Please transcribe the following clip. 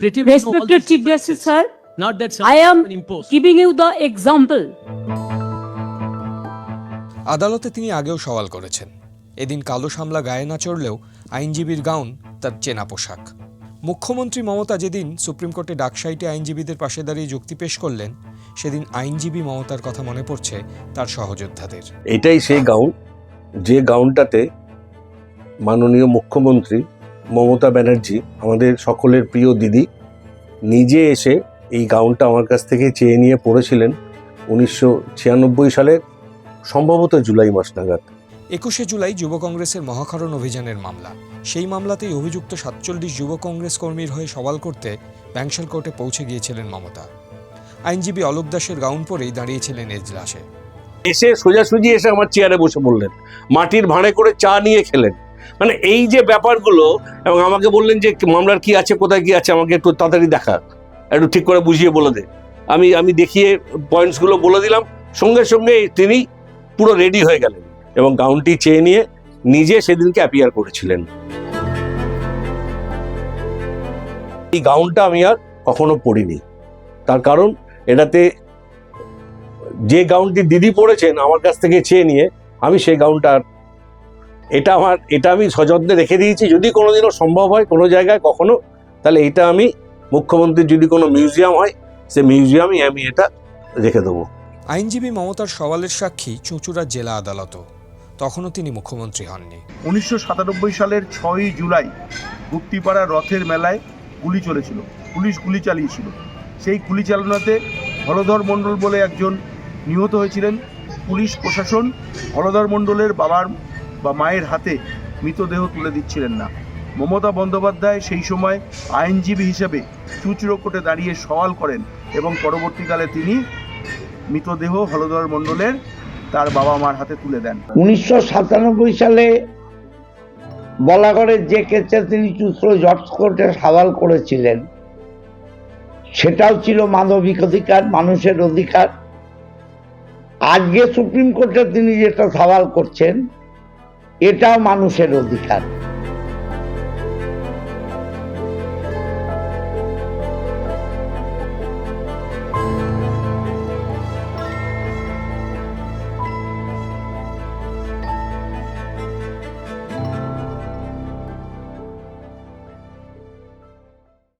pretty much know all Respected these Chief Justice, sir, not that I am someone imposed. giving you the example. আদালতে তিনি আগেও সওয়াল করেছেন। এদিন কালো সামলা গায়ে না চড়লেও আইনজীবীর গাউন তার চেনা পোশাক। মুখ্যমন্ত্রী মমতা যেদিন সুপ্রিম কোর্টে ডাকসাইটে আইনজীবীদের পাশে দাঁড়িয়ে যুক্তি পেশ করলেন, সেদিন আইনজীবী মমতার কথা মনে পড়ছে তার সহযোদ্ধাদের। এটাই সেই গাউন, যে গাউনটাতে মাননীয় মুখ্যমন্ত্রী মমতা ব্যানার্জি, আমাদের সকলের প্রিয় দিদি, নিজে এসে এই গাউনটা আমার কাছ থেকে চেয়ে নিয়ে পড়েছিলেন 1996 সালে, সম্ভবত জুলাই মাস নাগাদ। 21শে জুলাই যুব কংগ্রেসের মহাকরণ অভিযানের মামলা। সেই মামলাতেই অভিযুক্ত 47 যুব কংগ্রেস কর্মীর হয়ে সওয়াল করতে ব্যাংশাল কোর্টে পৌঁছে গিয়েছিলেন মমতা। আইনজীবী অলোক দাসের গাউন পরেই দাঁড়িয়েছিলেন এজলাসে। এসে সোজাসুজি এসে আমার চেয়ারে বসে বললেন, মাটির ভাঁড়ে করে চা নিয়ে খেলেন। মানে এই যে ব্যাপারগুলো, এবং আমাকে বললেন যে মামলার কি আছে, কোথায় কি আছে, আমাকে একটু তাড়াতাড়ি দেখা, একটু ঠিক করে বুঝিয়ে বলে দে। আমি দেখিয়ে পয়েন্টসগুলো বলে দিলাম, সঙ্গে সঙ্গে তিনি পুরো রেডি হয়ে গেলেন এবং গাউনটি চেয়ে নিয়ে নিজে সেদিনকে অ্যাপিয়ার করেছিলেন। এই গাউনটা আমি আর কখনো পরিনি, তার কারণ এটাতে যে গাউনটি দিদি পরেছেন আমার কাছ থেকে চেয়ে নিয়ে, আমি সেই গাউনটা এটা আমি সযত্নে রেখে দিয়েছি। যদি কোনোদিনও সম্ভব হয় কোনো জায়গায় কখনো, তাহলে এটা আমি মুখ্যমন্ত্রীর যদি কোনো মিউজিয়াম হয়, সে মিউজিয়ামে আমি এটা রেখে দেবো। আইনজীবী মমতার সওয়ালের সাক্ষী চুঁচুড়া জেলা আদালতও। তখনও তিনি মুখ্যমন্ত্রী হননি। 1997 সালের 6ই জুলাই গুপ্তিপাড়া রথের মেলায় গুলি চলেছিল, পুলিশ গুলি চালিয়েছিল। সেই গুলি চালনাতে হলধর মণ্ডল বলে একজন নিহত হয়েছিলেন। পুলিশ প্রশাসন হলধর মণ্ডলের বাবার বা মায়ের হাতে মৃতদেহ তুলে দিচ্ছিলেন না। মমতা বন্দ্যোপাধ্যায় সেই সময় আইনজীবী হিসেবে চুঁচুড়ো কোর্টে দাঁড়িয়ে সওয়াল করেন এবং পরবর্তীকালে তিনি মৃতদেহ হলধর মণ্ডলের তার বাবা মার হাতে তুলে দেন। 1997 সালে বলাগড়ের যে কেসে তিনি চুঁচুড়ো জজ কোর্টে সওয়াল করেছিলেন, সেটাও ছিল মানবিক অধিকার, মানুষের অধিকার। আজকে সুপ্রিম কোর্টে তিনি যেটা সওয়াল করছেন, এটাও মানুষের অধিকার।